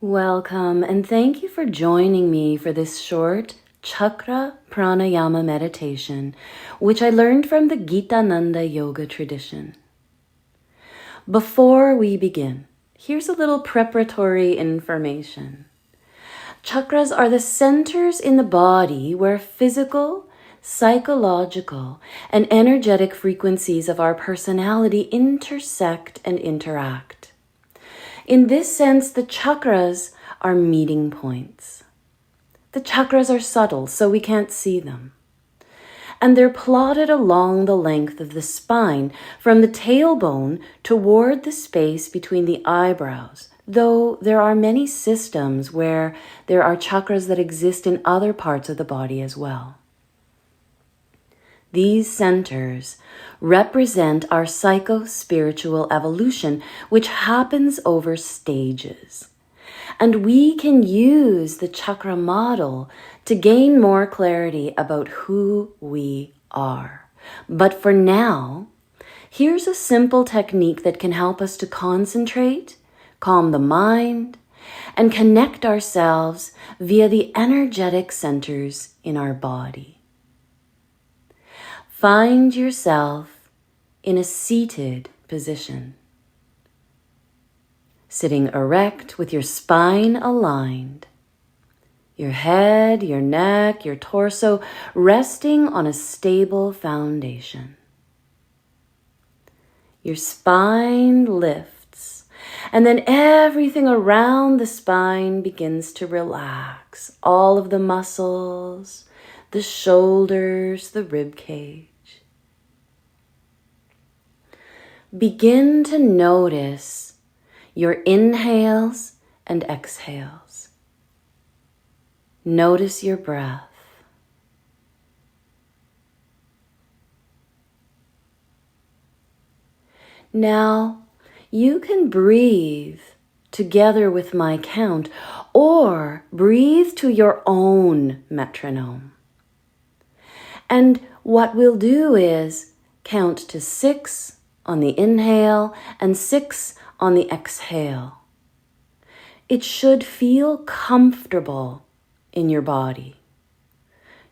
Welcome, and thank you for joining me for this short Chakra Pranayama meditation, which I learned from the Gitananda yoga tradition. Before we begin, here's a little preparatory information. Chakras are the centers in the body where physical, psychological, and energetic frequencies of our personality intersect and interact. In this sense, the chakras are meeting points. The chakras are subtle, so we can't see them. And they're plotted along the length of the spine, from the tailbone toward the space between the eyebrows, though there are many systems where there are chakras that exist in other parts of the body as well. These centers represent our psycho-spiritual evolution, which happens over stages. And we can use the chakra model to gain more clarity about who we are. But for now, here's a simple technique that can help us to concentrate, calm the mind, and connect ourselves via the energetic centers in our body. Find yourself in a seated position, sitting erect with your spine aligned, your head, your neck, your torso resting on a stable foundation. Your spine lifts, and then everything around the spine begins to relax. All of the muscles, the shoulders, the rib cage. Begin to notice your inhales and exhales. Notice your breath. Now, you can breathe together with my count or breathe to your own metronome. And what we'll do is count to 6 on the inhale and 6 on the exhale. It should feel comfortable in your body.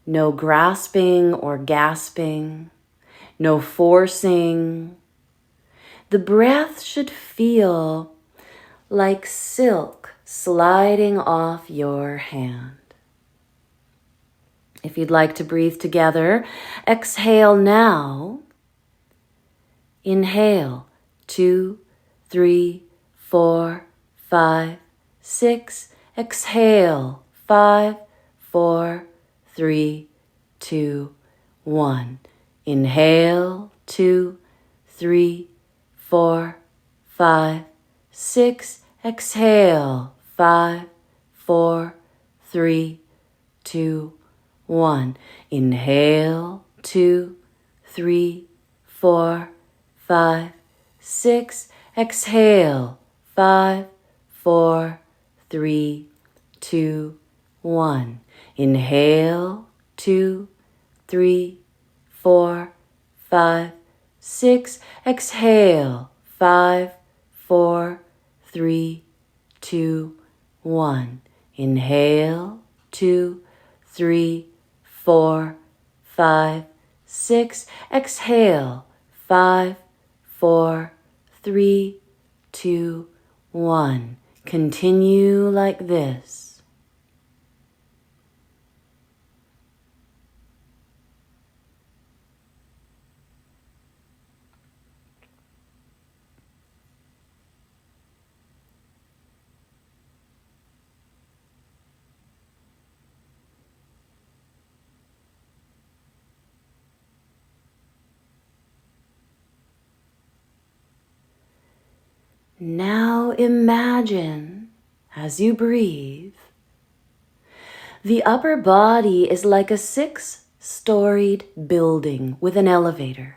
No grasping or gasping, no forcing. The breath should feel like silk sliding off your hand. If you'd like to breathe together, exhale now. Inhale, 2, 3, 4, 5, 6. Exhale, 5, 4, 3, 2, 1. Inhale, 2, 3, 4, 5, 6. Exhale, 5, 4, 3, 2, 1. Inhale, 2, 3, 4, 5, 6. Exhale, 5, 4, 3, 2, 1. Inhale, 2, 3, 4, 5, 6. Exhale, 5, 4, 3, 2, 1. Inhale, 2, 3, 4, 5, 6. Exhale, 5, 4, 3, 2, 1. Continue like this. Now imagine, as you breathe, the upper body is like a 6-storied building with an elevator.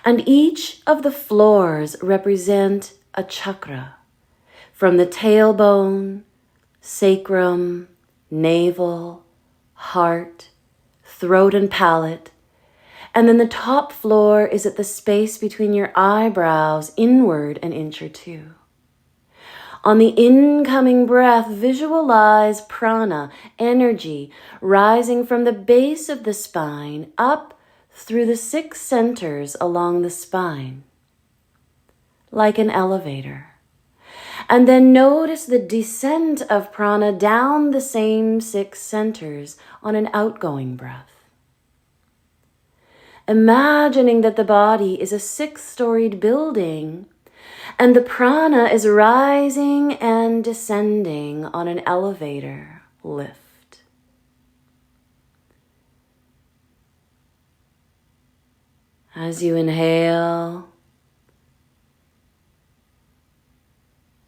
And each of the floors represent a chakra, from the tailbone, sacrum, navel, heart, throat and palate. And then the top floor is at the space between your eyebrows, inward an inch or two. On the incoming breath, visualize prana, energy, rising from the base of the spine up through the 6 centers along the spine, like an elevator. And then notice the descent of prana down the same 6 centers on an outgoing breath. Imagining that the body is a 6-storied building and the prana is rising and descending on an elevator lift. As you inhale,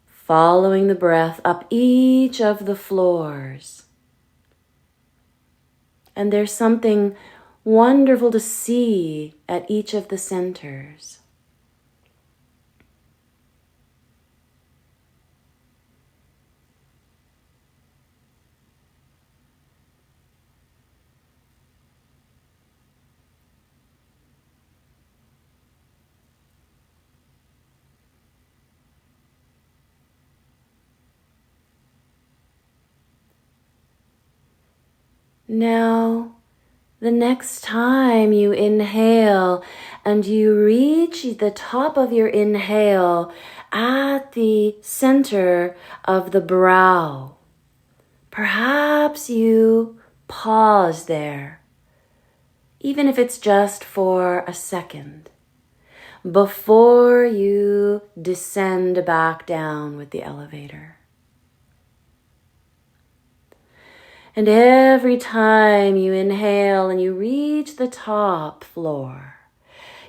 following the breath up each of the floors. And there's something wonderful to see at each of the centers. Now, the next time you inhale and you reach the top of your inhale at the center of the brow, perhaps you pause there, even if it's just for a second, before you descend back down with the elevator. And every time you inhale and you reach the top floor,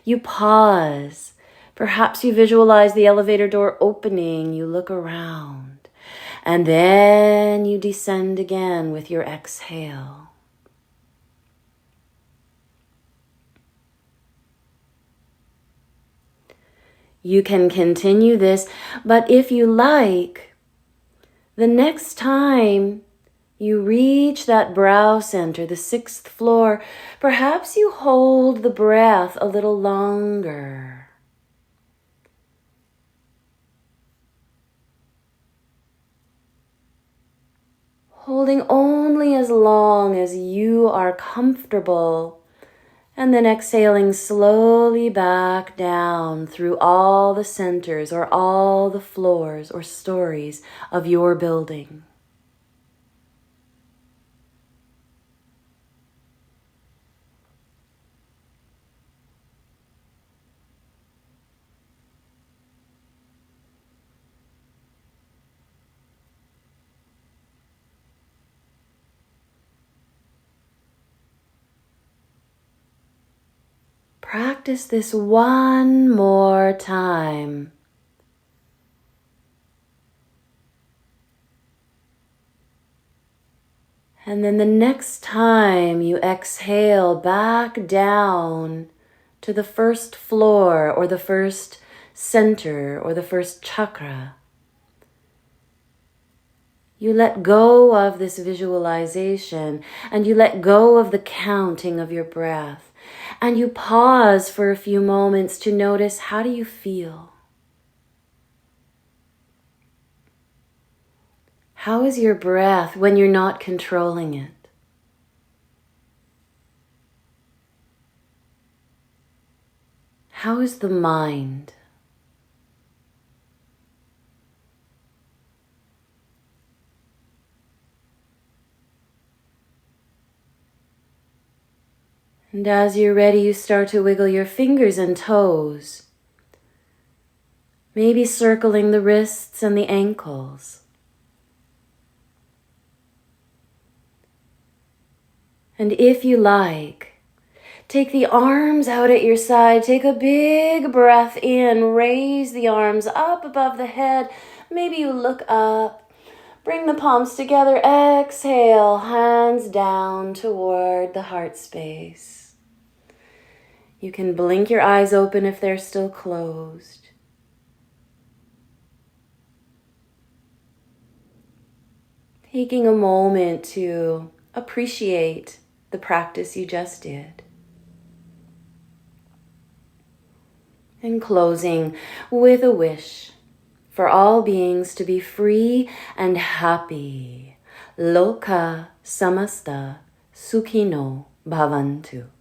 you pause. Perhaps you visualize the elevator door opening, you look around, and then you descend again with your exhale. You can continue this, but if you like, the next time you reach that brow center, the 6th floor, perhaps you hold the breath a little longer. Holding only as long as you are comfortable, and then exhaling slowly back down through all the centers or all the floors or stories of your building. Practice this one more time. And then the next time you exhale back down to the 1st floor or the 1st center or the 1st chakra, you let go of this visualization and you let go of the counting of your breath. And you pause for a few moments to notice, how do you feel? How is your breath when you're not controlling it? How is the mind? And as you're ready, you start to wiggle your fingers and toes, maybe circling the wrists and the ankles. And if you like, take the arms out at your side, take a big breath in, raise the arms up above the head, maybe you look up. Bring the palms together, exhale, hands down toward the heart space. You can blink your eyes open if they're still closed. Taking a moment to appreciate the practice you just did. And closing with a wish for all beings to be free and happy. Loka samasta sukhino bhavantu.